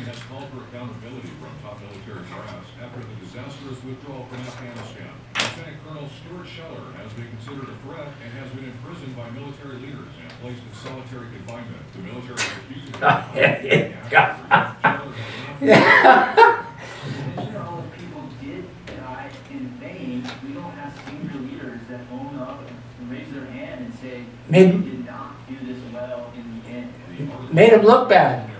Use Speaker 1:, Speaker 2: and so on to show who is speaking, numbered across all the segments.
Speaker 1: has called for accountability from top military brass after the disastrous withdrawal from Afghanistan. Lieutenant Colonel Stuart Scheller has been considered a threat and has been imprisoned by military leaders and placed in solitary confinement. The military is accusing him of
Speaker 2: all the people did die in vain. We don't have senior leaders that own up and raise their hand and say, we did not do this well in the end.
Speaker 3: Made him look bad.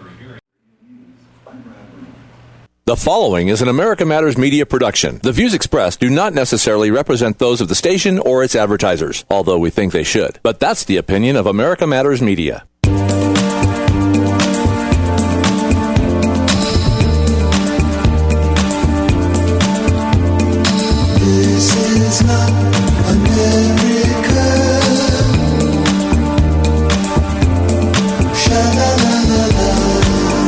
Speaker 4: The following is an America Matters media production. The views expressed do not necessarily represent those of the station or its advertisers, although we think they should. But that's the opinion of America Matters Media.
Speaker 5: This is not America. Sha-la-la-la-la.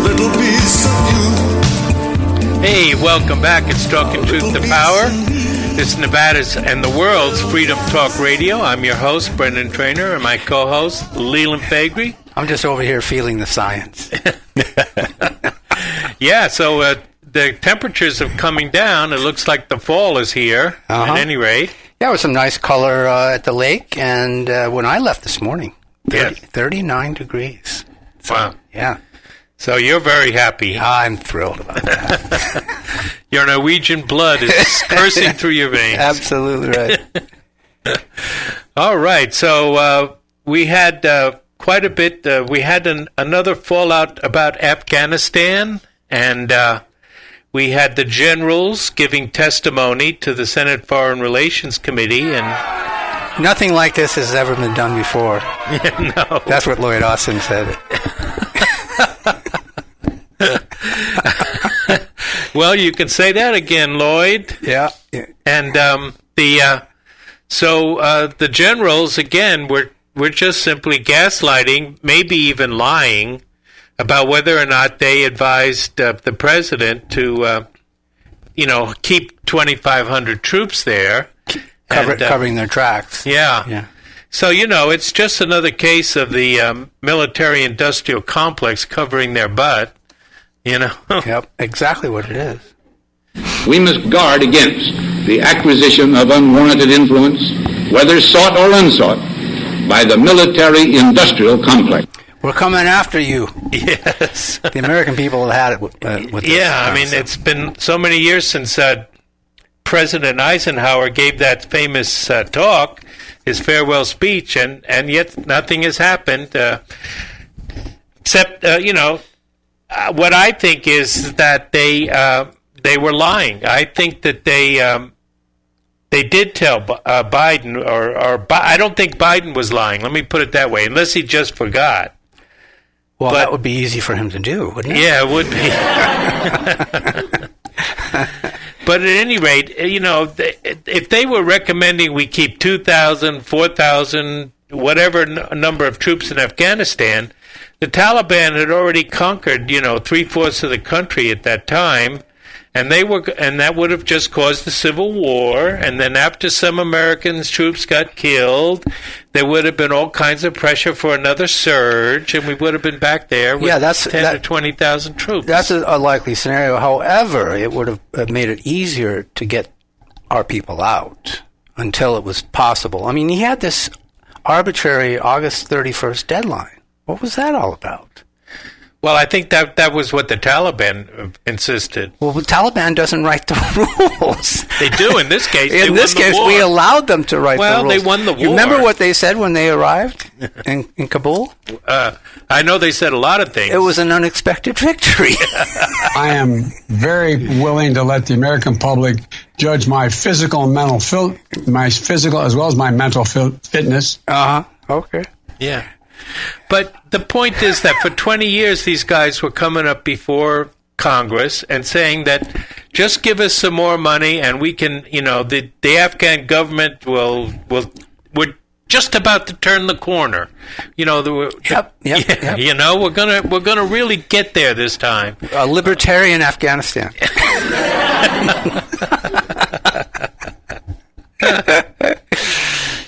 Speaker 5: Little piece of you.
Speaker 6: Hey, welcome back. It's Talking Truth to Power. This is Nevada's and the world's Freedom Talk Radio. I'm your host, Brendan Trainor, and my co-host, Leland Faegre.
Speaker 3: I'm just over here feeling the science.
Speaker 6: Yeah, so the temperatures are coming down. It looks like the fall is here, at any rate.
Speaker 3: Yeah, there was some nice color at the lake, and when I left this morning, 39 degrees. So,
Speaker 6: wow.
Speaker 3: Yeah.
Speaker 6: So you're very happy.
Speaker 3: I'm thrilled about that.
Speaker 6: Your Norwegian blood is coursing through your veins.
Speaker 3: Absolutely right.
Speaker 6: All right, so we had quite a bit. We had another fallout about Afghanistan, and we had the generals giving testimony to the Senate Foreign Relations Committee, and
Speaker 3: nothing like this has ever been done before.
Speaker 6: No.
Speaker 3: That's what Lloyd Austin said.
Speaker 6: Well, you can say that again, Lloyd.
Speaker 3: Yeah.
Speaker 6: And the generals again were just simply gaslighting, maybe even lying about whether or not they advised the president to, keep 2,500 troops there,
Speaker 3: Covering their tracks.
Speaker 6: Yeah. So it's just another case of the military-industrial complex covering their butt.
Speaker 3: Yep, exactly what it is.
Speaker 7: We must guard against the acquisition of unwarranted influence, whether sought or unsought, by the military-industrial complex.
Speaker 3: We're coming after you.
Speaker 6: Yes.
Speaker 3: The American people have had it with this.
Speaker 6: Yeah, I mean, it's been so many years since President Eisenhower gave that famous talk, his farewell speech, and yet nothing has happened, except, what I think is that they were lying. I think that they did tell Biden, or I don't think Biden was lying. Let me put it that way, unless he just forgot.
Speaker 3: Well, that would be easy for him to do, wouldn't it?
Speaker 6: Yeah, it would be. But at any rate, if they were recommending we keep 2,000, 4,000, whatever number of troops in Afghanistan, the Taliban had already conquered, 3/4 of the country at that time, and that would have just caused the Civil War. And then after some American troops got killed, there would have been all kinds of pressure for another surge, and we would have been back there with 10,000 to 20,000 troops.
Speaker 3: That's a likely scenario. However, it would have made it easier to get our people out until it was possible. I mean, he had this arbitrary August 31st deadline. What was that all about?
Speaker 6: Well, I think that was what the Taliban insisted.
Speaker 3: Well, the Taliban doesn't write the rules.
Speaker 6: They do in this case.
Speaker 3: In this case, we allowed them to write the rules.
Speaker 6: Well, they won the war.
Speaker 3: You remember what they said when they arrived in Kabul?
Speaker 6: I know they said a lot of things.
Speaker 3: It was an unexpected victory.
Speaker 8: I am very willing to let the American public judge my physical and mental as well as my mental fitness.
Speaker 3: Okay.
Speaker 6: Yeah. But the point is that for 20 years, these guys were coming up before Congress and saying that just give us some more money and we can, the Afghan government we're just about to turn the corner.
Speaker 3: Yep.
Speaker 6: We're gonna really get there this time.
Speaker 3: A libertarian Afghanistan.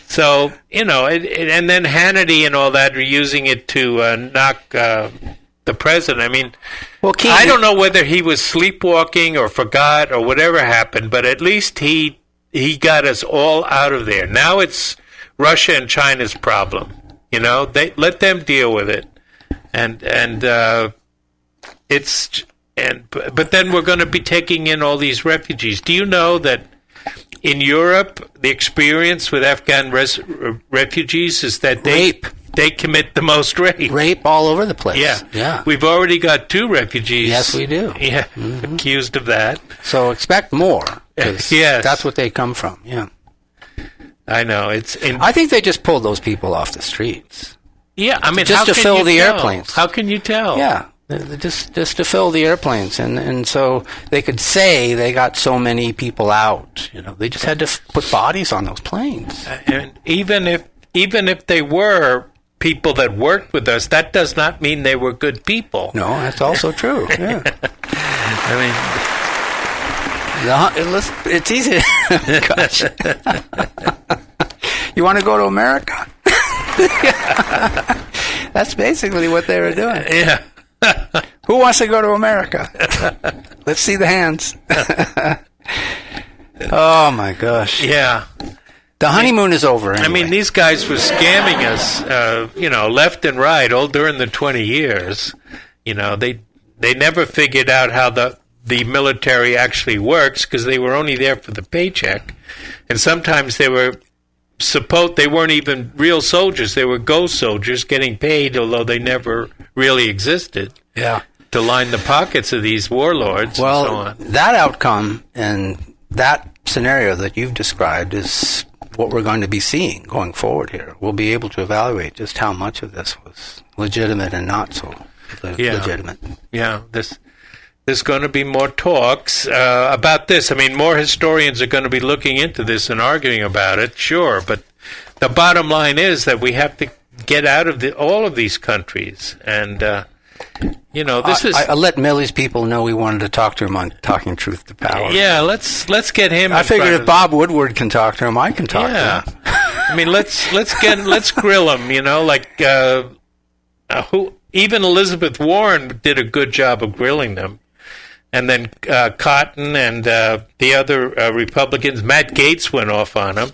Speaker 6: So, and then Hannity and all that are using it to knock the the president. I mean,
Speaker 3: Well, Keith,
Speaker 6: I don't know whether he was sleepwalking or forgot or whatever happened, but at least he got us all out of there. Now it's Russia and China's problem. You know, they let them deal with it, but then we're going to be taking in all these refugees. Do you know that in Europe the experience with Afghan refugees is that they commit the most rape
Speaker 3: all over the place.
Speaker 6: Yeah. We've already got 2 refugees.
Speaker 3: Yes, we do.
Speaker 6: Yeah, accused of that.
Speaker 3: So expect more.
Speaker 6: Yes,
Speaker 3: that's what they come from. Yeah.
Speaker 6: I know.
Speaker 3: I think they just pulled those people off the streets.
Speaker 6: Yeah, I mean,
Speaker 3: just to fill the airplanes.
Speaker 6: How can you tell?
Speaker 3: Yeah, just to fill the airplanes, and so they could say they got so many people out. You know, they just had to put bodies on those planes.
Speaker 6: And even if they were people that worked with us, that does not mean they were good people.
Speaker 3: No, that's also true. Yeah.
Speaker 6: I mean.
Speaker 3: It's easy. Gosh. You want to go to America? That's basically what they were doing.
Speaker 6: Yeah.
Speaker 3: Who wants to go to America? Let's see the hands. Oh, my gosh.
Speaker 6: Yeah.
Speaker 3: The honeymoon is over anyway.
Speaker 6: I mean, these guys were scamming us, left and right all during the 20 years. You know, they never figured out how the military actually works because they were only there for the paycheck. And sometimes they weren't even real soldiers. They were ghost soldiers getting paid, although they never really existed.
Speaker 3: Yeah.
Speaker 6: To line the pockets of these warlords and so on.
Speaker 3: That outcome and that scenario that you've described is what we're going to be seeing going forward here. We'll be able to evaluate just how much of this was legitimate and not so legitimate.
Speaker 6: Yeah, there's going to be more talks about this. I mean, more historians are going to be looking into this and arguing about it, sure. But the bottom line is that we have to get out of all of these countries. And, this is...
Speaker 3: I let Millie's people know we wanted to talk to him on Talking Truth to Power.
Speaker 6: Yeah, let's get him.
Speaker 3: I figured if Bob Woodward can talk to him, I can talk to him.
Speaker 6: I mean, let's grill him, even Elizabeth Warren did a good job of grilling them. And then Cotton and the other Republicans, Matt Gaetz went off on him,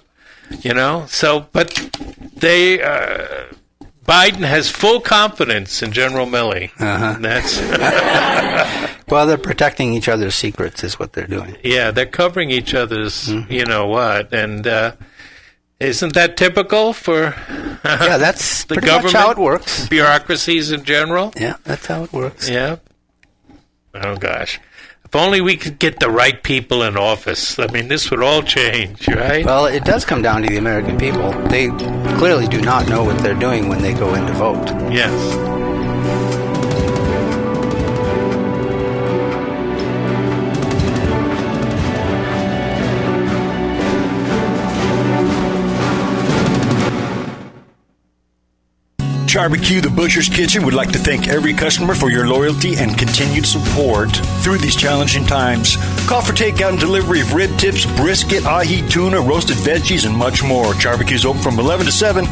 Speaker 6: but Biden has full confidence in General Milley.
Speaker 3: Uh-huh.
Speaker 6: That's
Speaker 3: well, they're protecting each other's secrets is what they're doing.
Speaker 6: Yeah, they're covering each other's, what, and isn't that typical for
Speaker 3: yeah, that's
Speaker 6: the
Speaker 3: pretty
Speaker 6: government,
Speaker 3: much how it works.
Speaker 6: Bureaucracies in general?
Speaker 3: Yeah, that's how it works.
Speaker 6: Yeah. Oh, gosh. If only we could get the right people in office. I mean, this would all change, right?
Speaker 3: Well, it does come down to the American people. They clearly do not know what they're doing when they go in to vote.
Speaker 6: Yes.
Speaker 9: Barbecue, the Butcher's Kitchen, would like to thank every customer for your loyalty and continued support through these challenging times. Call for takeout and delivery of rib tips, brisket, ahi, tuna, roasted veggies, and much more. Barbecue's open from 11 to 7,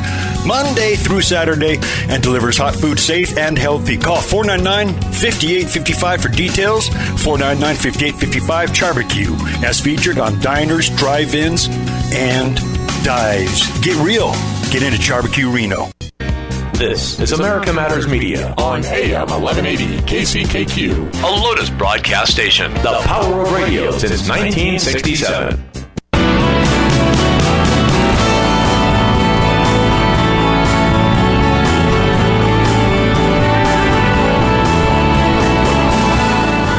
Speaker 9: Monday through Saturday, and delivers hot food safe and healthy. Call 499-5855 for details. 499-5855 Barbecue, as featured on diners, drive-ins, and dives. Get real. Get into Barbecue Reno.
Speaker 10: This is America Matters Media on AM 1180 KCKQ, a Lotus broadcast station. The power of radio since 1967.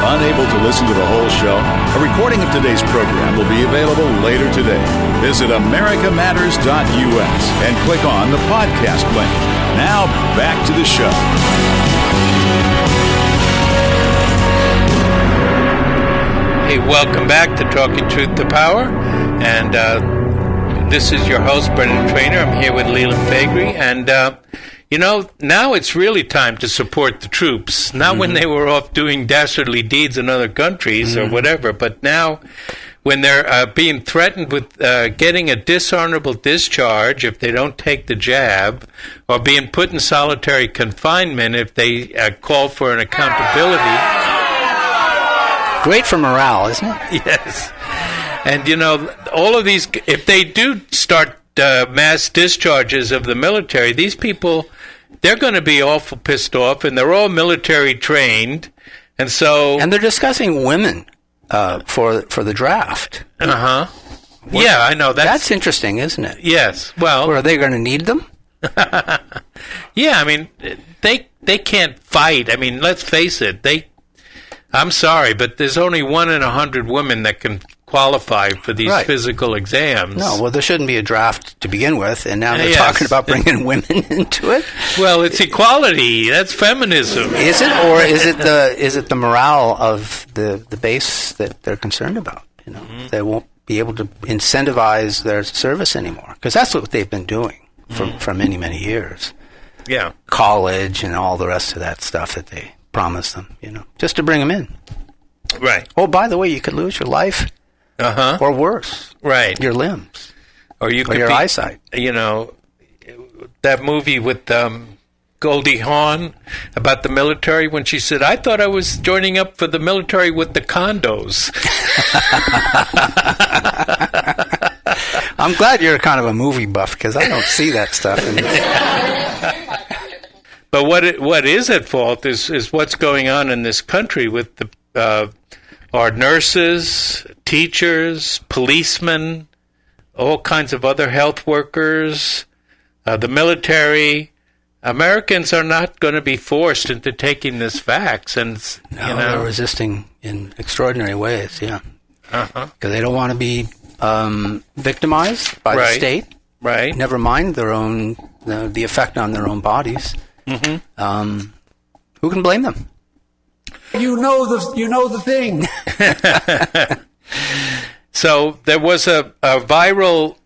Speaker 11: Unable to listen to the whole show? A recording of today's program will be available later today. Visit americamatters.us and click on the podcast link. Now, back to the show.
Speaker 6: Hey, welcome back to Talking Truth to Power. And this is your host, Brendan Trainor. I'm here with Leland Faegre. And, now it's really time to support the troops. Not when they were off doing dastardly deeds in other countries or whatever, but now when they're being threatened with getting a dishonorable discharge if they don't take the jab, or being put in solitary confinement if they call for an accountability.
Speaker 3: Great for morale, isn't it?
Speaker 6: Yes. And, all of these, if they do start mass discharges of the military, these people, they're going to be awful pissed off, and they're all military trained. And so...
Speaker 3: And they're discussing women for the draft.
Speaker 6: Uh-huh. Yeah, I know.
Speaker 3: That's interesting, isn't it?
Speaker 6: Yes. Well...
Speaker 3: Are they going to need them?
Speaker 6: Yeah, I mean, they can't fight. I mean, let's face it. I'm sorry, but there's only 1 in 100 women that can qualify for these physical exams.
Speaker 3: No, well, there shouldn't be a draft to begin with, and now they're talking about bringing women into it.
Speaker 6: Well, it's equality. That's feminism.
Speaker 3: Is it, or is it the morale of the base that they're concerned about? They won't be able to incentivize their service anymore, because that's what they've been doing for many, many years.
Speaker 6: Yeah,
Speaker 3: college and all the rest of that stuff that they promised them, just to bring them in.
Speaker 6: Right.
Speaker 3: Oh, by the way, you could lose your life.
Speaker 6: Uh-huh.
Speaker 3: Or worse.
Speaker 6: Right.
Speaker 3: Your limbs.
Speaker 6: Or your
Speaker 3: eyesight.
Speaker 6: That movie with Goldie Hawn about the military, when she said, I thought I was joining up for the military with the condos.
Speaker 3: I'm glad you're kind of a movie buff, because I don't see that stuff.
Speaker 6: But what is at fault is what's going on in this country with our nurses, teachers, policemen, all kinds of other health workers, the military. Americans are not going to be forced into taking this vax, and
Speaker 3: they're resisting in extraordinary ways. Yeah, because they don't want to be victimized by the state.
Speaker 6: Right.
Speaker 3: Never mind their own the effect on their own bodies. Mm-hmm. Who can blame them?
Speaker 8: You know the thing.
Speaker 6: So there was a viral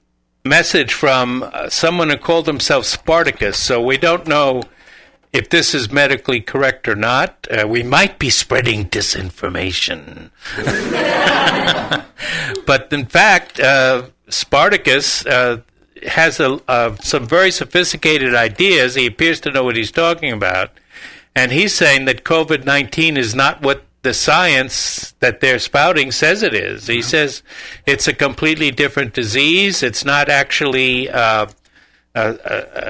Speaker 6: message from someone who called himself Spartacus. So we don't know if this is medically correct or not. We might be spreading disinformation. But in fact, Spartacus has some very sophisticated ideas. He appears to know what he's talking about. And he's saying that COVID-19 is not what the science that they're spouting says it is. He says it's a completely different disease. It's not actually a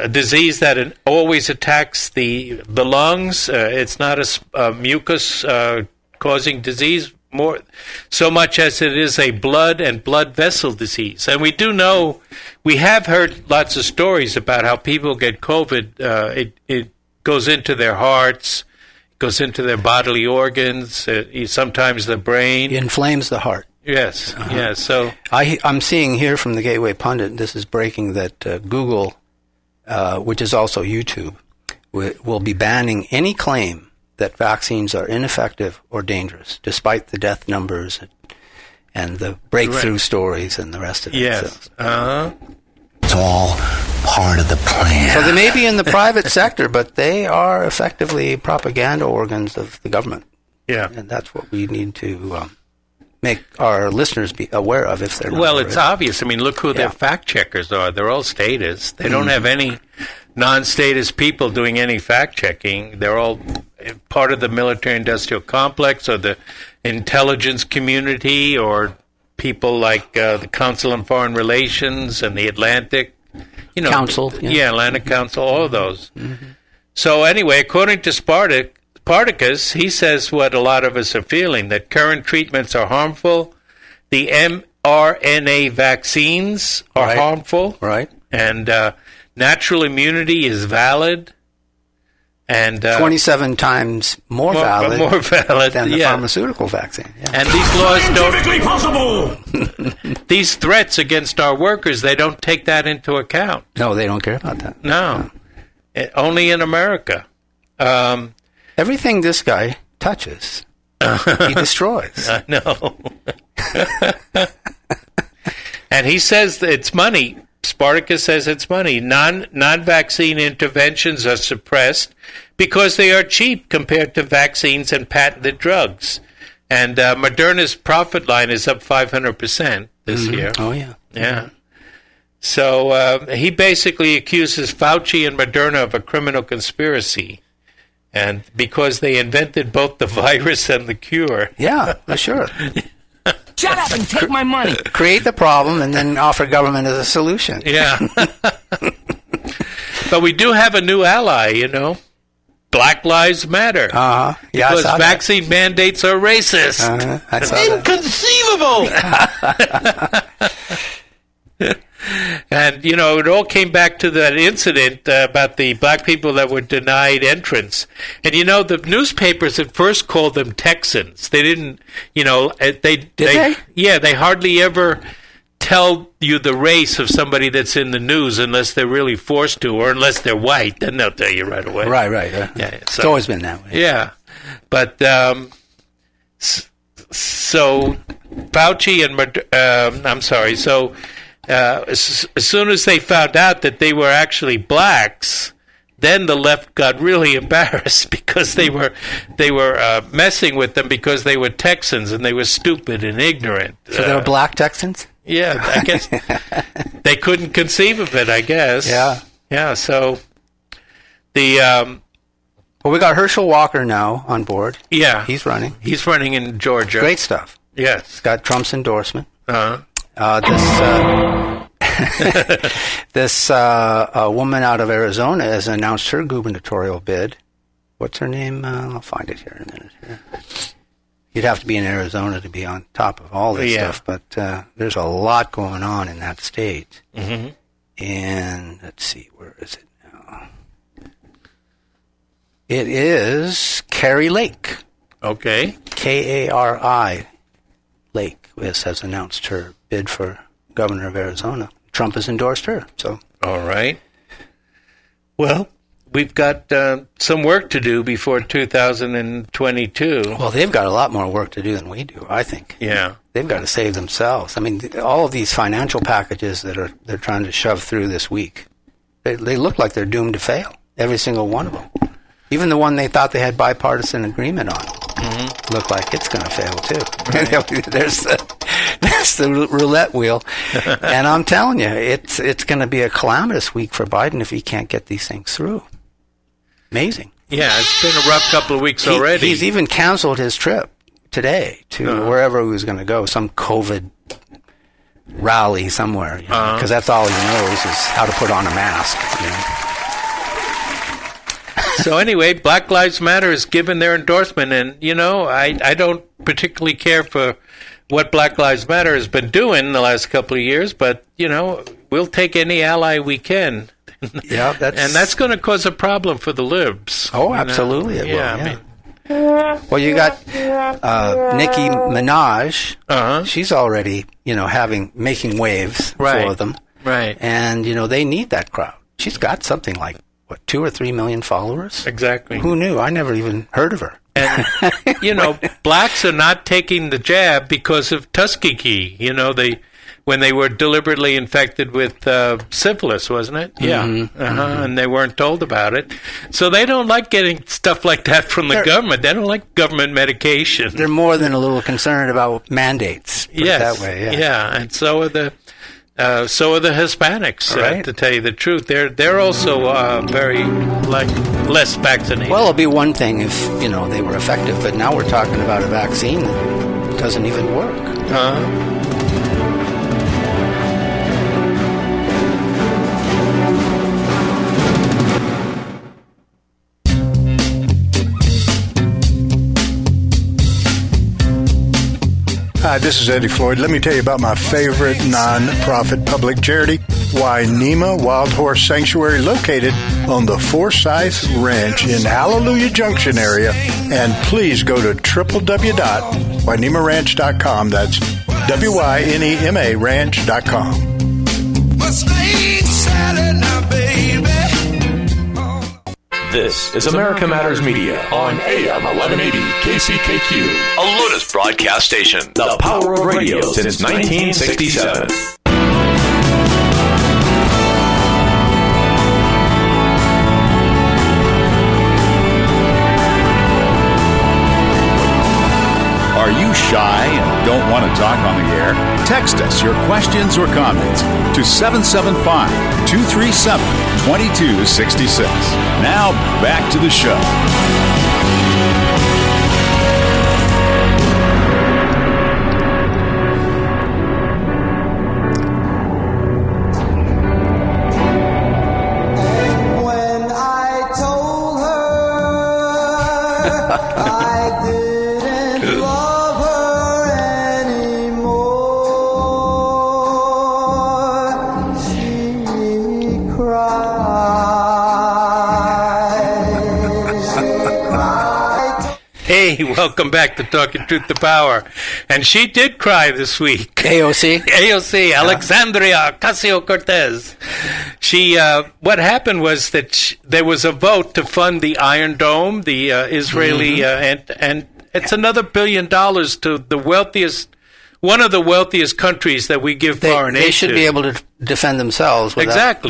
Speaker 6: disease that always attacks the lungs. It's not a mucus causing disease so much as it is a blood and blood vessel disease. And we do know, we have heard lots of stories about how people get COVID. It goes into their hearts, goes into their bodily organs, sometimes the brain.
Speaker 3: It inflames the heart.
Speaker 6: Yes, yes. So
Speaker 3: I'm seeing here from the Gateway Pundit, this is breaking, that Google, which is also YouTube, will be banning any claim that vaccines are ineffective or dangerous, despite the death numbers and the breakthrough stories and the rest of it.
Speaker 6: Yes.
Speaker 3: So,
Speaker 12: it's all part of the plan.
Speaker 3: So they may be in the private sector, but they are effectively propaganda organs of the government.
Speaker 6: Yeah.
Speaker 3: And that's what we need to make our listeners be aware of if they're not
Speaker 6: Well,
Speaker 3: already.
Speaker 6: it's obvious. I mean, look who their fact checkers are. They're all statists. They don't have any non-statist people doing any fact checking. They're all part of the military-industrial complex or the intelligence community or people like the Council on Foreign Relations and the Atlantic
Speaker 3: Council.
Speaker 6: Atlantic Council, all of those. Mm-hmm. So anyway, according to Spartacus, he says what a lot of us are feeling, that current treatments are harmful, the mRNA vaccines are harmful,
Speaker 3: right?
Speaker 6: And natural immunity is valid, and
Speaker 3: 27 times more valid than the pharmaceutical vaccine. Yeah.
Speaker 6: And these laws
Speaker 10: scientifically possible.
Speaker 6: These threats against our workers, they don't take that into account.
Speaker 3: No, they don't care about that.
Speaker 6: No. Only in America.
Speaker 3: Everything this guy touches, he destroys.
Speaker 6: I know. And he says that it's money. Spartacus says it's money. Non-vaccine interventions are suppressed because they are cheap compared to vaccines and patented drugs. And Moderna's profit line is up 500% this year.
Speaker 3: Oh, yeah.
Speaker 6: Yeah. So he basically accuses Fauci and Moderna of a criminal conspiracy, and because they invented both the virus and the cure.
Speaker 3: Yeah, sure.
Speaker 13: Shut up and take my money.
Speaker 3: Create the problem and then offer government as a solution.
Speaker 6: Yeah. But we do have a new ally, you know. Black Lives Matter.
Speaker 3: Yeah,
Speaker 6: because vaccine mandates are racist. Inconceivable! And, you know, it all came back to that incident about the black people that were denied entrance. And, you know, the newspapers at first called them Texans. They didn't, you know, they? Yeah, they hardly ever tell you the race of somebody that's in the news unless they're really forced to, or unless they're white. Then they'll tell you right away.
Speaker 3: Right.
Speaker 6: Yeah,
Speaker 3: It's always been that way.
Speaker 6: Yeah. But, so Fauci and, as soon as they found out that they were actually blacks, then the left got really embarrassed because they were messing with them because they were Texans and they were stupid and ignorant.
Speaker 3: So they were black Texans?
Speaker 6: Yeah, I guess they couldn't conceive of it, I guess. Yeah, so the...
Speaker 3: well, we got Herschel Walker now on board.
Speaker 6: Yeah.
Speaker 3: He's running.
Speaker 6: He's running in Georgia.
Speaker 3: Great stuff.
Speaker 6: Yes.
Speaker 3: He's got Trump's endorsement. This woman out of Arizona has announced her gubernatorial bid. What's her name? I'll find it here in a minute. Here. You'd have to be in Arizona to be on top of all this stuff, but there's a lot going on in that state. Mm-hmm. And let's see, where is it now? It is Kari Lake.
Speaker 6: Okay.
Speaker 3: Kari Lake has announced her bid for governor of Arizona. Trump has endorsed her. So,
Speaker 6: all right. Well, we've got some work to do before 2022.
Speaker 3: Well, they've got a lot more work to do than we do, I think.
Speaker 6: Yeah.
Speaker 3: They've got to save themselves. I mean, all of these financial packages that they're trying to shove through this week, they look like they're doomed to fail. Every single one of them. Even the one they thought they had bipartisan agreement on look like it's going to fail too. Right. There's the roulette wheel, and I'm telling you, it's going to be a calamitous week for Biden if he can't get these things through. Amazing.
Speaker 6: Yeah, it's been a rough couple of weeks already.
Speaker 3: He's even canceled his trip today to wherever he was going to go, some COVID rally somewhere, because that's all he knows is how to put on a mask. You know?
Speaker 6: So anyway, Black Lives Matter has given their endorsement, and, you know, I don't particularly care for what Black Lives Matter has been doing the last couple of years, but, you know, we'll take any ally we can.
Speaker 3: Yeah,
Speaker 6: that's going to cause a problem for the libs.
Speaker 3: Oh, absolutely it will, yeah.
Speaker 6: I mean,
Speaker 3: well, you got Nicki Minaj. She's already, you know, making waves for them.
Speaker 6: Right.
Speaker 3: And, you know, they need that crowd. She's got something like, 2 or 3 million followers?
Speaker 6: Exactly.
Speaker 3: Who knew? I never even heard of her.
Speaker 6: And, you know, blacks are not taking the jab because of Tuskegee. You know, when they were deliberately infected with syphilis, wasn't it? Yeah. Mm-hmm. And they weren't told about it. So they don't like getting stuff like that from the government. They don't like government medication.
Speaker 3: They're more than a little concerned about mandates. Put it that way.
Speaker 6: Yeah. And so are the Hispanics,
Speaker 3: right.
Speaker 6: To tell you the truth. They're also very less vaccinated.
Speaker 3: Well, it'll be one thing if, you know, they were effective, but now we're talking about a vaccine that doesn't even work.
Speaker 9: Hi, this is Eddie Floyd. Let me tell you about my favorite non-profit public charity, Wainema Wild Horse Sanctuary, located on the Forsythe Ranch in Hallelujah Junction area. And please go to www.wainemaranch.com. That's WYNEMA ranch.com.
Speaker 10: This is America Matters Media on AM 1180 KCKQ, a Lotus broadcast station. The power of radio since 1967.
Speaker 11: Are you shy and don't want to talk on the air? Text us your questions or comments to 775-237-2266. Now, back to the show.
Speaker 6: Hey, welcome back to Talking Truth to Power. And she did cry this week. AOC, Alexandria Ocasio-Cortez. She, what happened was that there was a vote to fund the Iron Dome, the Israeli, and it's another $1 billion to the wealthiest, one of the wealthiest countries that we give foreign aid to.
Speaker 3: They should be able to defend themselves.
Speaker 6: Without...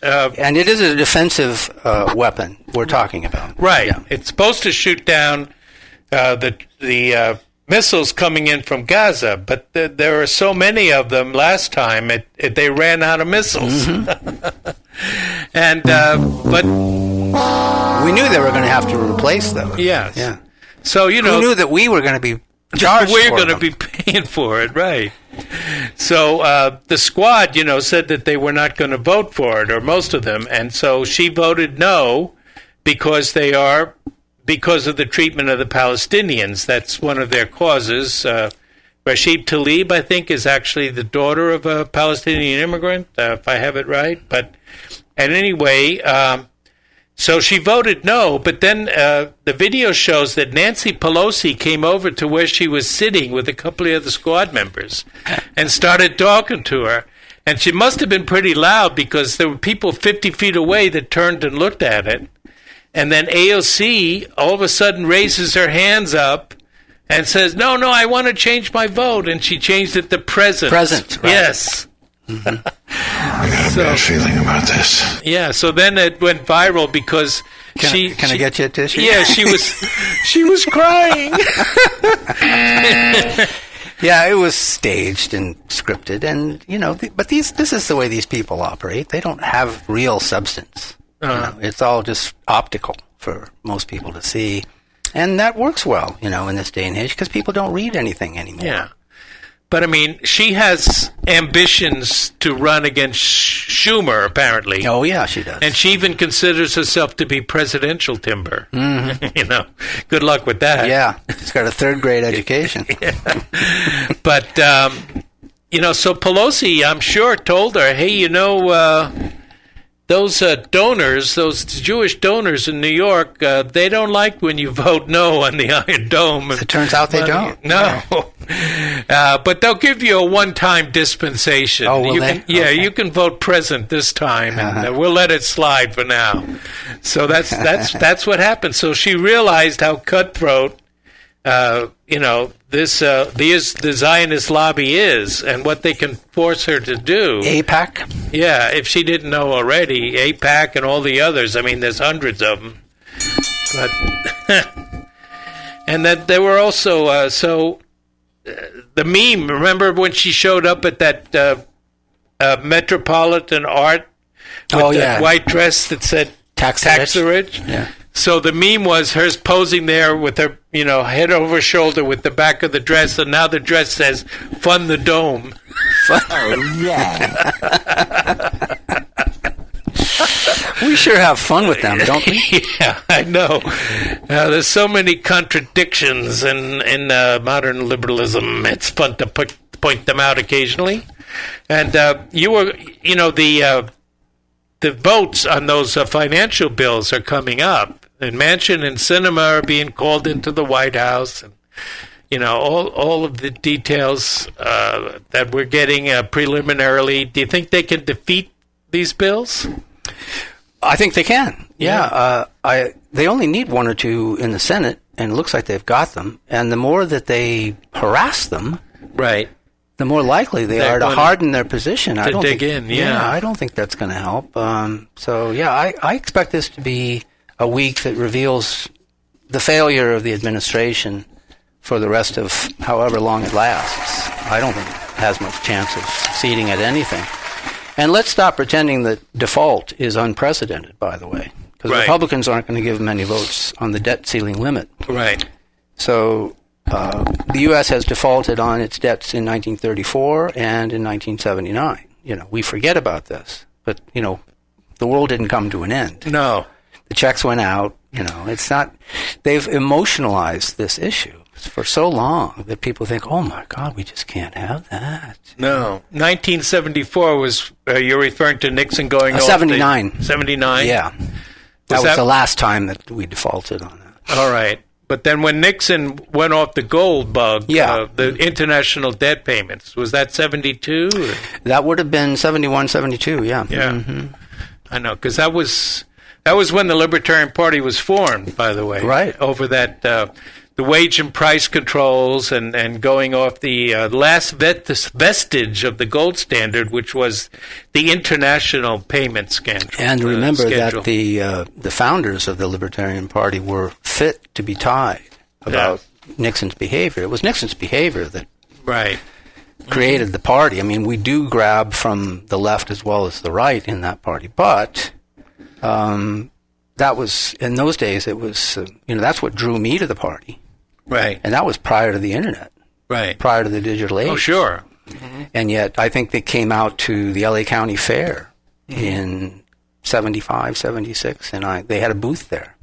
Speaker 3: and it is a defensive weapon we're talking about.
Speaker 6: Right. Yeah. It's supposed to shoot down the missiles coming in from Gaza, but there are so many of them last time, they ran out of missiles. And but
Speaker 3: we knew they were going to have to replace them.
Speaker 6: Yes.
Speaker 3: Yeah.
Speaker 6: So,
Speaker 3: we knew that we were going to be charged
Speaker 6: we're going to be paying for it, right. So the squad, said that they were not going to vote for it, or most of them, and so she voted no because of the treatment of the Palestinians. That's one of their causes. Rashid Tlaib, I think, is actually the daughter of a Palestinian immigrant, if I have it right. But anyway, so she voted no, but then the video shows that Nancy Pelosi came over to where she was sitting with a couple of other squad members and started talking to her. And she must have been pretty loud because there were people 50 feet away that turned and looked at it. And then AOC all of a sudden raises her hands up and says, no, I want to change my vote. And she changed it to present.
Speaker 3: Present, right.
Speaker 6: Yes.
Speaker 5: I got a bad feeling about this.
Speaker 6: Yeah, so then it went viral because
Speaker 3: Can I get you a tissue?
Speaker 6: Yeah, she was crying.
Speaker 3: Yeah, it was staged and scripted, and but this is the way these people operate. They don't have real substance. It's all just optical for most people to see, and that works well, in this day and age because people don't read anything anymore.
Speaker 6: Yeah. But, I mean, she has ambitions to run against Schumer, apparently.
Speaker 3: Oh, yeah, she does.
Speaker 6: And she even considers herself to be presidential timber.
Speaker 3: Mm-hmm.
Speaker 6: Good luck with that.
Speaker 3: Yeah, she's got a third-grade education.
Speaker 6: But, so Pelosi, I'm sure, told her, hey, those donors, those Jewish donors in New York, they don't like when you vote no on the Iron Dome.
Speaker 3: It turns out they don't.
Speaker 6: No. But they'll give you a one-time dispensation.
Speaker 3: Oh, will they?
Speaker 6: Yeah, you can vote present this time, and we'll let it slide for now. So that's what happened. So she realized how cutthroat, the Zionist lobby is, and what they can force her to do.
Speaker 3: AIPAC?
Speaker 6: Yeah, if she didn't know already, AIPAC and all the others. I mean, there's hundreds of them. But and that there were also the meme. Remember when she showed up at that Metropolitan Art with that white dress that said "Tax the Rich"?
Speaker 3: Yeah.
Speaker 6: So the meme was hers posing there with her, head over shoulder with the back of the dress, and now the dress says "Fund the Dome."
Speaker 3: Oh yeah. We sure have fun with them, don't we?
Speaker 6: Yeah, I know. There's so many contradictions in modern liberalism. It's fun to point them out occasionally. And the votes on those financial bills are coming up. And Manchin and Sinema are being called into the White House. And, all of the details that we're getting preliminarily. Do you think they can defeat these bills?
Speaker 3: I think they can. Yeah. They only need one or two in the Senate, and it looks like they've got them. And the more that they harass them,
Speaker 6: right,
Speaker 3: the more likely they are to harden their position.
Speaker 6: I don't think
Speaker 3: that's going to help. I expect this to be a week that reveals the failure of the administration for the rest of however long it lasts. I don't think it has much chance of succeeding at anything. And let's stop pretending that default is unprecedented, by the way, because Republicans aren't going to give many votes on the debt ceiling limit.
Speaker 6: Right.
Speaker 3: So the U.S. has defaulted on its debts in 1934 and in 1979. We forget about this, but, the world didn't come to an end.
Speaker 6: No.
Speaker 3: The checks went out. It's not. They've emotionalized this issue for so long that people think, "Oh my God, we just can't have that."
Speaker 6: No. 1974 was. You're referring to Nixon going off
Speaker 3: 79.
Speaker 6: 79.
Speaker 3: Yeah. That was the last time that we defaulted on that.
Speaker 6: All right. But then when Nixon went off the gold bug, the international debt payments, was that 72?
Speaker 3: That would have been 71, 72. Yeah.
Speaker 6: Yeah.
Speaker 3: Mm-hmm.
Speaker 6: I know, because that was when the Libertarian Party was formed, by the way.
Speaker 3: Right.
Speaker 6: Over that, the wage and price controls and going off the last vestige of the gold standard, which was the international payment schedule.
Speaker 3: And remember that the founders of the Libertarian Party were fit to be tied about Nixon's behavior. It was Nixon's behavior that created the party. I mean, we do grab from the left as well as the right in that party, but that was, in those days, it was, that's what drew me to the party.
Speaker 6: Right.
Speaker 3: And that was prior to the internet.
Speaker 6: Right.
Speaker 3: Prior to the digital age.
Speaker 6: Oh, sure. Mm-hmm.
Speaker 3: And yet, I think they came out to the LA County Fair in 75, 76, and they had a booth there.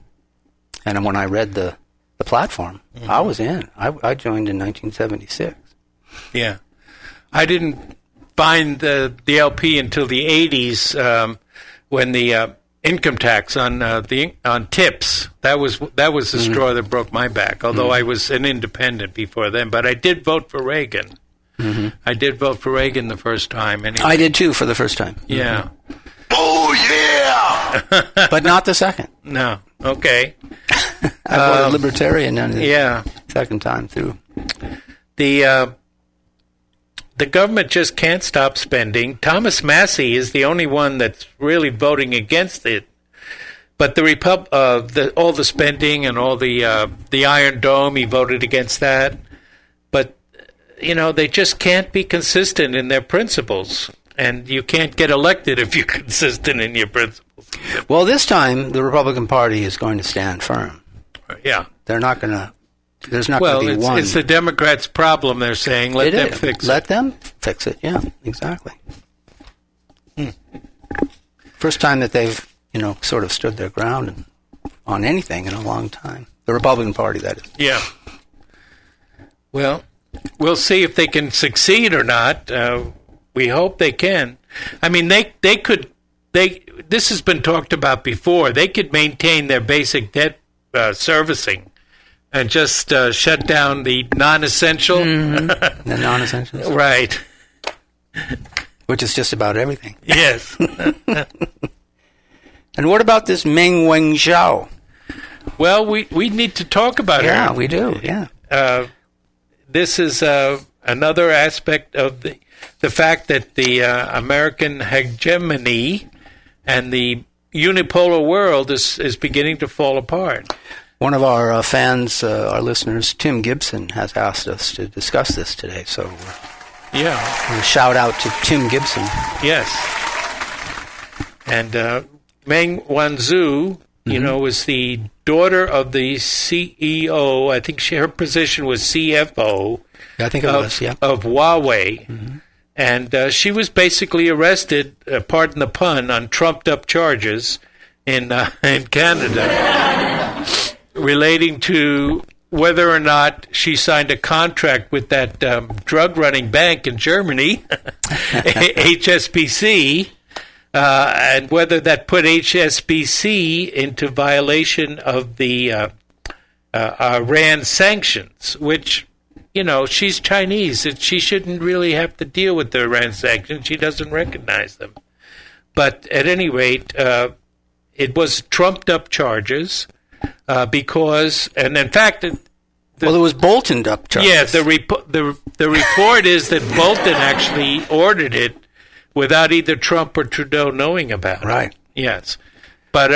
Speaker 3: And when I read the platform, I was in. I joined in 1976.
Speaker 6: Yeah. I didn't find the LP until the 80s when the income tax on tips, that was the straw that broke my back, although I was an independent before then. But I did vote for Reagan. Mm-hmm. I did vote for Reagan the first time. Anyway.
Speaker 3: I did too for the first time.
Speaker 6: Yeah.
Speaker 5: Oh, yeah!
Speaker 3: But not the second.
Speaker 6: No. Okay.
Speaker 3: I voted Libertarian on the second time too.
Speaker 6: The government just can't stop spending. Thomas Massey is the only one that's really voting against it. But all the spending and all the Iron Dome, he voted against that. But they just can't be consistent in their principles, and you can't get elected if you're consistent in your principles.
Speaker 3: Well, this time the Republican Party is going to stand firm.
Speaker 6: Yeah,
Speaker 3: they're not going to. There's not going to be one.
Speaker 6: It's the Democrats' problem, they're saying. Let them fix it.
Speaker 3: Let them fix it, yeah, exactly. First time that they've, sort of stood their ground on anything in a long time. The Republican Party, that is.
Speaker 6: Yeah. Well, we'll see if they can succeed or not. We hope they can. I mean, they could. This has been talked about before. They could maintain their basic debt servicing and just shut down the non-essential.
Speaker 3: Mm-hmm. The non-essentials.
Speaker 6: Right.
Speaker 3: Which is just about everything.
Speaker 6: Yes.
Speaker 3: And what about this Meng Wanzhou?
Speaker 6: Well, we need to talk about her.
Speaker 3: Yeah, we do, yeah.
Speaker 6: This is another aspect of the fact that the American hegemony and the unipolar world is beginning to fall apart.
Speaker 3: One of our fans, our listeners, Tim Gibson, has asked us to discuss this today. So, a shout out to Tim Gibson.
Speaker 6: Yes. And Meng Wanzhou, was the daughter of the CEO. I think her position was CFO.
Speaker 3: I think it was,
Speaker 6: of Huawei. Mm-hmm. And she was basically arrested, pardon the pun, on trumped-up charges in Canada relating to whether or not she signed a contract with that drug-running bank in Germany, HSBC, and whether that put HSBC into violation of the Iran sanctions, which... she's Chinese. She shouldn't really have to deal with the Iran sanctions. She doesn't recognize them. But at any rate, it was trumped-up charges because, and in fact... it
Speaker 3: was Boltoned-up charges.
Speaker 6: Yeah, the report is that Bolton actually ordered it without either Trump or Trudeau knowing about it.
Speaker 3: Right.
Speaker 6: Yes. But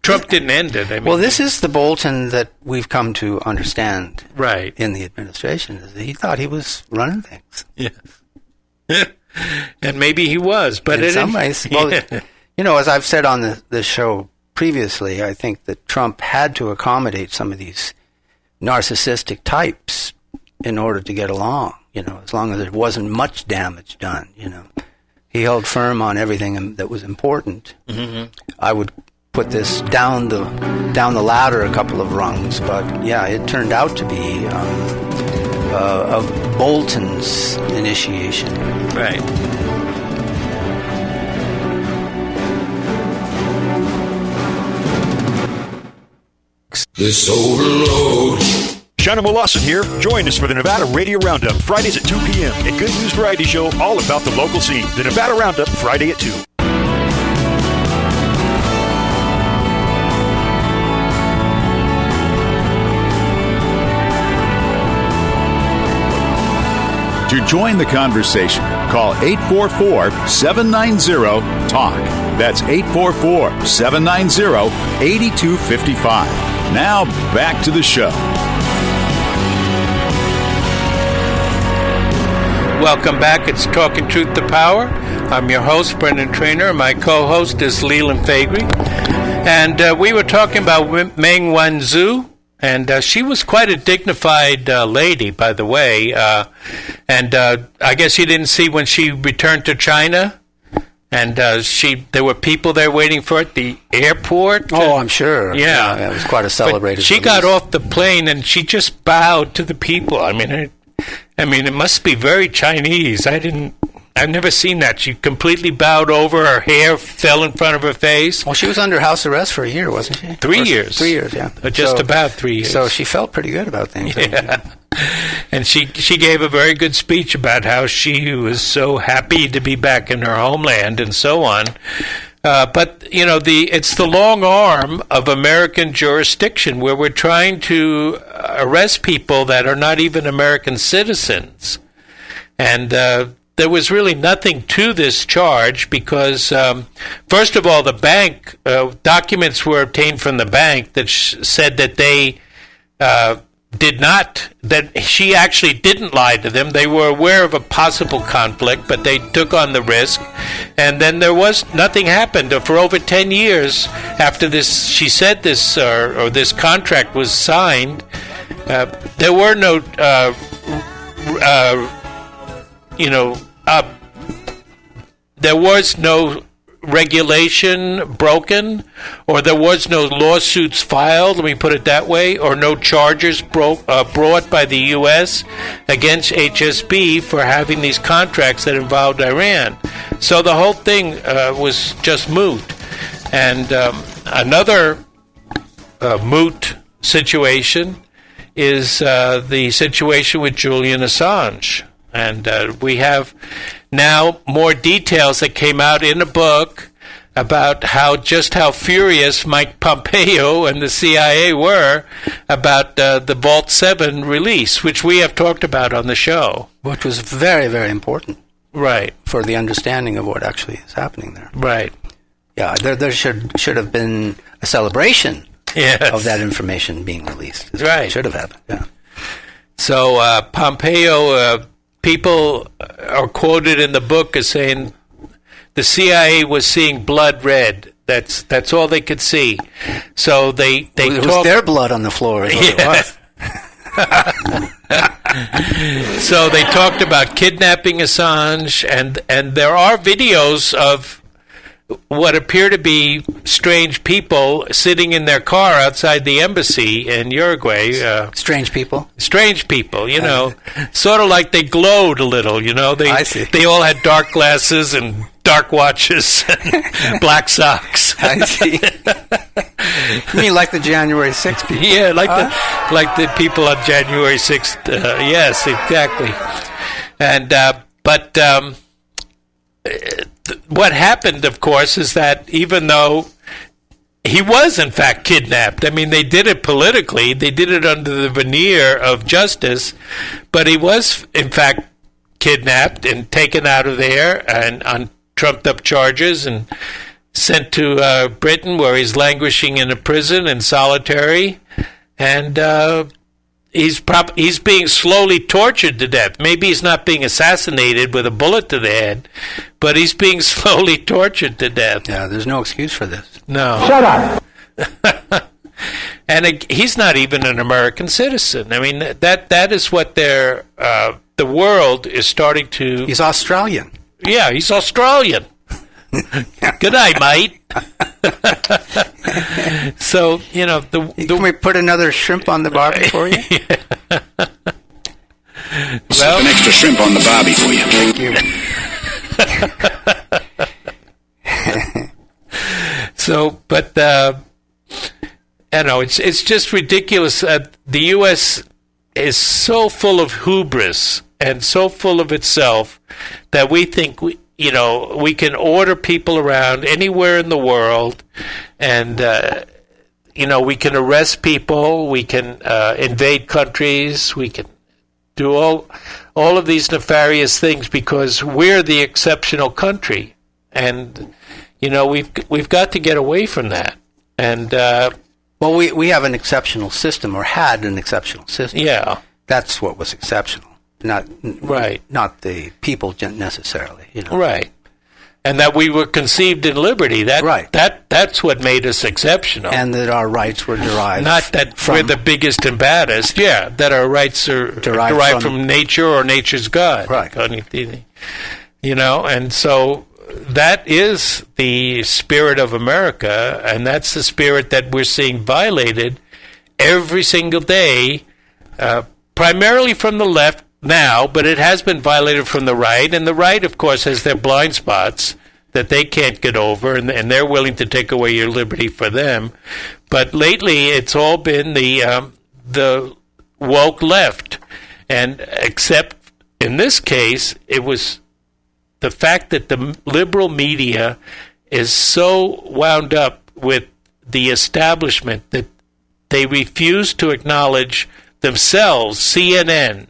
Speaker 6: Trump didn't end it. I mean,
Speaker 3: this is the Bolton that we've come to understand
Speaker 6: right
Speaker 3: in the administration. He thought he was running things.
Speaker 6: Yeah. And maybe he was, but
Speaker 3: in some ways. Well, as I've said on the show previously, I think that Trump had to accommodate some of these narcissistic types in order to get along, as long as there wasn't much damage done, He held firm on everything that was important.
Speaker 6: Mm-hmm.
Speaker 3: I would put this down the ladder a couple of rungs, but yeah, it turned out to be of Bolton's initiation.
Speaker 6: Right.
Speaker 10: This overload.
Speaker 9: Shannon Lawson here. Join us for the Nevada Radio Roundup, Fridays at 2 p.m. A good news variety show all about the local scene. The Nevada Roundup, Friday at 2.
Speaker 11: To join the conversation, call 844-790-TALK. That's 844-790-8255. Now, back to the show.
Speaker 6: Welcome back. It's Talking Truth to Power. I'm your host, Brendan Trainor. My co-host is Leland Faegre. And we were talking about Meng Wanzhou. And she was quite a dignified lady, by the way. And I guess you didn't see when she returned to China. And there were people there waiting for her at the airport.
Speaker 3: Oh, I'm sure.
Speaker 6: Yeah.
Speaker 3: It was quite a celebrated
Speaker 6: But she
Speaker 3: release.
Speaker 6: got off the plane and she just bowed to the people. I mean, it must be very Chinese. I've never seen that. She completely bowed over. Her hair fell in front of her face.
Speaker 3: Well, she was under house arrest for a year, wasn't she?
Speaker 6: 3 years.
Speaker 3: 3 years, yeah.
Speaker 6: Just about 3 years.
Speaker 3: So she felt pretty good about things.
Speaker 6: Yeah. And she gave a very good speech about how she was so happy to be back in her homeland and so on. But, it's the long arm of American jurisdiction where we're trying to arrest people that are not even American citizens. And there was really nothing to this charge because, first of all, the bank, documents were obtained from the bank that said that they that she actually didn't lie to them. They were aware of a possible conflict, but they took on the risk. And then nothing happened. For over 10 years after this, she said this, or this contract was signed, there were no, there was no regulation broken, or there was no lawsuits filed, let me put it that way, or no charges brought by the U.S. against HSB for having these contracts that involved Iran. So the whole thing was just moot. And another moot situation is the situation with Julian Assange. And we have now more details that came out in a book about how furious Mike Pompeo and the CIA were about the Vault 7 release, which we have talked about on the show.
Speaker 3: Which was very, very important.
Speaker 6: Right.
Speaker 3: For the understanding of what actually is happening there.
Speaker 6: Right.
Speaker 3: Yeah, there should have been a celebration
Speaker 6: yes.
Speaker 3: of that information being released.
Speaker 6: Right.
Speaker 3: It should have happened, yeah.
Speaker 6: So Pompeo... people are quoted in the book as saying the CIA was seeing blood red. That's all they could see. So it
Speaker 3: was their blood on the floor. Is what it was.
Speaker 6: So they talked about kidnapping Assange, and there are videos of what appear to be strange people sitting in their car outside the embassy in Uruguay.
Speaker 3: Strange people?
Speaker 6: Strange people, sort of like they glowed a little,
Speaker 3: I see.
Speaker 6: They all had dark glasses and dark watches and black socks.
Speaker 3: I see. You mean like the January 6th people?
Speaker 6: Yeah, like the people on January 6th. Yes, exactly. And what happened, of course, is that even though he was, in fact, kidnapped, I mean, they did it politically, they did it under the veneer of justice, but he was, in fact, kidnapped and taken out of there and on trumped-up charges and sent to Britain, where he's languishing in a prison in solitary, and he's being slowly tortured to death. Maybe he's not being assassinated with a bullet to the head, but he's being slowly tortured to death.
Speaker 3: Yeah, there's no excuse for this.
Speaker 6: No.
Speaker 3: Shut up.
Speaker 6: And he's not even an American citizen. I mean, that is what the world is starting to...
Speaker 3: He's Australian.
Speaker 6: Yeah, he's Australian. Good night, mate. So,
Speaker 3: Can we put another shrimp on the barbie for you?
Speaker 6: Well,
Speaker 5: an extra shrimp on the barbie for you.
Speaker 3: Thank you.
Speaker 6: So, but it's just ridiculous. The U.S. is so full of hubris and so full of itself that we think we can order people around anywhere in the world, and we can arrest people, we can invade countries, we can do all of these nefarious things because we're the exceptional country, and we've got to get away from that. And
Speaker 3: we have an exceptional system, or had an exceptional system.
Speaker 6: Yeah,
Speaker 3: that's what was exceptional. Not the people necessarily.
Speaker 6: Right, and that we were conceived in liberty. That's what made us exceptional,
Speaker 3: and that our rights were derived.
Speaker 6: Not that we're the biggest and baddest. Yeah, that our rights are derived from nature or nature's God.
Speaker 3: Right.
Speaker 6: And so that is the spirit of America, and that's the spirit that we're seeing violated every single day, primarily from the left now, but it has been violated from the right, and the right, of course, has their blind spots that they can't get over, and they're willing to take away your liberty for them. But lately, it's all been the woke left, and except in this case, it was the fact that the liberal media is so wound up with the establishment that they refuse to acknowledge themselves, CNN,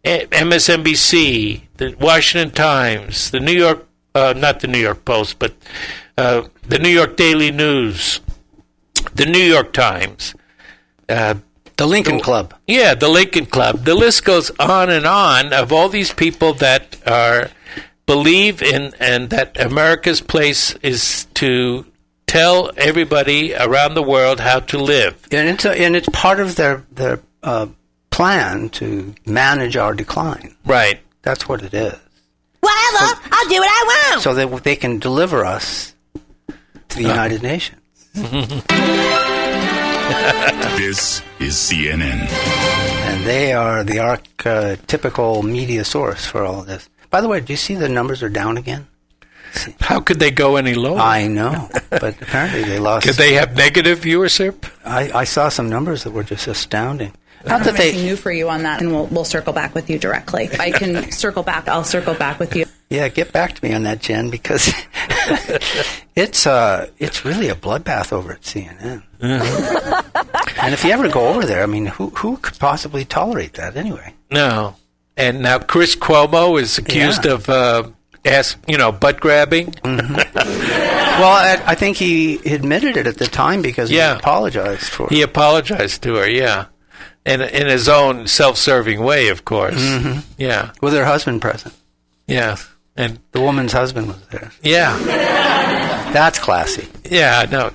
Speaker 6: MSNBC, the Washington Times, the New York, not the New York Post, but the New York Daily News, the New York Times,
Speaker 3: the Lincoln Club.
Speaker 6: Yeah, the Lincoln Club. The list goes on and on of all these people that believe in, and that America's place is to tell everybody around the world how to live.
Speaker 3: And it's part of their plan to manage our decline.
Speaker 6: Right.
Speaker 3: That's what it is.
Speaker 13: Whatever. I'll do what I want.
Speaker 3: So that they can deliver us to the United Nations.
Speaker 11: This is CNN.
Speaker 3: And they are the archetypical media source for all of this. By the way, do you see the numbers are down again?
Speaker 6: How could they go any lower?
Speaker 3: I know, but apparently they lost.
Speaker 6: Could they have negative viewership?
Speaker 3: I saw some numbers that were just astounding.
Speaker 14: Not that anything new for you on that, and we'll circle back with you directly. I can circle back. I'll circle back with you.
Speaker 3: Yeah, get back to me on that, Jen, because it's really a bloodbath over at CNN. Mm-hmm. And if you ever go over there, I mean, who could possibly tolerate that anyway?
Speaker 6: No. And now Chris Cuomo is accused of butt grabbing.
Speaker 3: Mm-hmm. Well, I think he admitted it at the time because he apologized for it.
Speaker 6: He apologized to her, yeah. In his own self-serving way, of course.
Speaker 3: Mm-hmm.
Speaker 6: Yeah.
Speaker 3: With her husband present.
Speaker 6: Yeah. And
Speaker 3: the woman's husband was there.
Speaker 6: Yeah.
Speaker 3: That's classy.
Speaker 6: Yeah, no.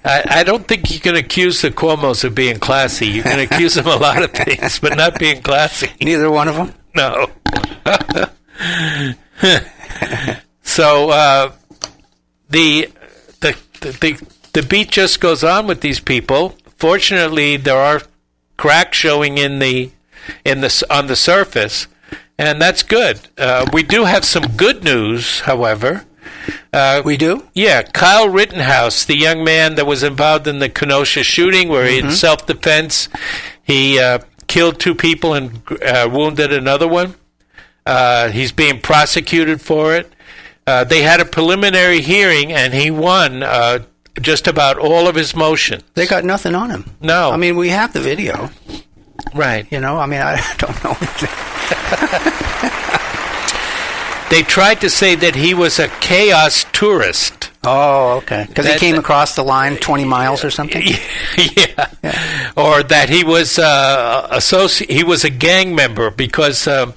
Speaker 6: I don't think you can accuse the Cuomos of being classy. You can accuse them of a lot of things, but not being classy.
Speaker 3: Neither one of them?
Speaker 6: No. So the beat just goes on with these people. Fortunately, there are cracks showing on the surface, and that's good. We do have some good news, however.
Speaker 3: We do?
Speaker 6: Yeah, Kyle Rittenhouse, the young man that was involved in the Kenosha shooting, where in self-defense he killed 2 people and wounded another one. He's being prosecuted for it. They had a preliminary hearing, and he won just about all of his motions.
Speaker 3: They got nothing on him.
Speaker 6: No.
Speaker 3: I mean, we have the video.
Speaker 6: Right.
Speaker 3: I don't know.
Speaker 6: They tried to say that he was a chaos tourist.
Speaker 3: Oh, okay. Because he came across the line 20 miles or something?
Speaker 6: Yeah. Or that he was he was a gang member because a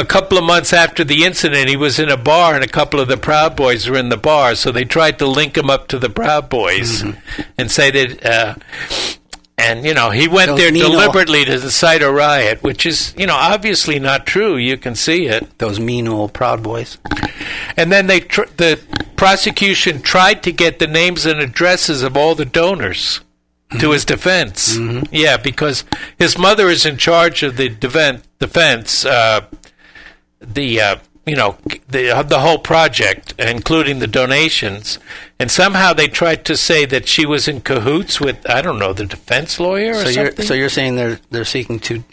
Speaker 6: couple of months after the incident, he was in a bar and a couple of the Proud Boys were in the bar. So they tried to link him up to the Proud Boys and say that... And, he went there deliberately to incite a riot, which is, obviously not true. You can see it.
Speaker 3: Those mean old Proud Boys.
Speaker 6: And then the prosecution tried to get the names and addresses of all the donors to his defense. Yeah, because his mother is in charge of the defense, the whole project, including the donations. And somehow they tried to say that she was in cahoots with, I don't know, the defense lawyer or something.
Speaker 3: So you're saying they're seeking to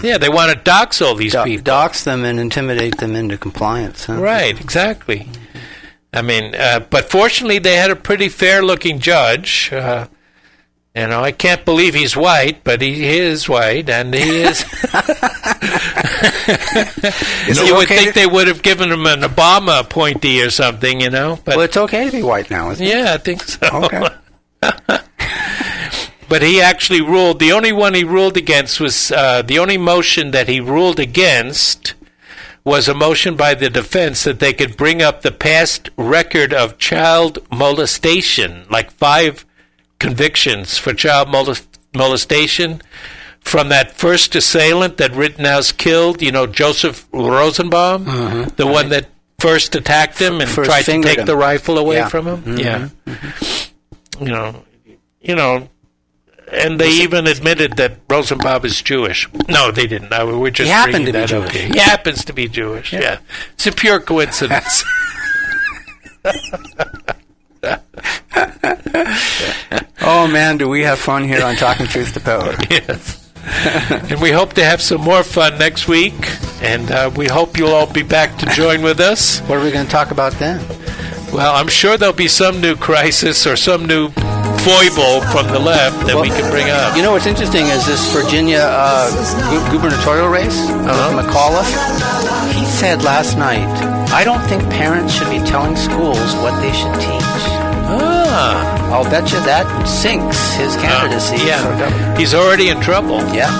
Speaker 6: yeah, they want to dox all these people.
Speaker 3: Dox them and intimidate them into compliance. Huh?
Speaker 6: Right, exactly. I mean, but fortunately they had a pretty fair-looking judge. I can't believe he's white, but he is white, and he is... You would think they would have given him an Obama appointee or something, But,
Speaker 3: well, it's okay to be white now, isn't it?
Speaker 6: Yeah, I think so.
Speaker 3: Okay.
Speaker 6: But he actually ruled... The only one he ruled against was... the only motion that he ruled against was a motion by the defense that they could bring up the past record of child molestation, like 5 convictions for child molestation from that first assailant that Rittenhouse killed, Joseph Rosenbaum, the one that first attacked him and tried to take the rifle away from him. Yeah. And they even admitted that Rosenbaum is Jewish. No, they didn't. We're just
Speaker 3: he happened to
Speaker 6: that
Speaker 3: be Jewish.
Speaker 6: Okay. He happens to be Jewish, yeah. It's a pure coincidence.
Speaker 3: Oh, man, do we have fun here on Talking Truth to Power.
Speaker 6: Yes. And we hope to have some more fun next week. And we hope you'll all be back to join with us.
Speaker 3: What are we going to talk about then?
Speaker 6: Well, I'm sure there'll be some new crisis or some new foible from the left that we can bring up.
Speaker 3: What's interesting is this Virginia gubernatorial race with McAuliffe. He said last night, I don't think parents should be telling schools what they should teach. I'll bet you that sinks his candidacy for governor.
Speaker 6: He's already in trouble.
Speaker 3: Yeah.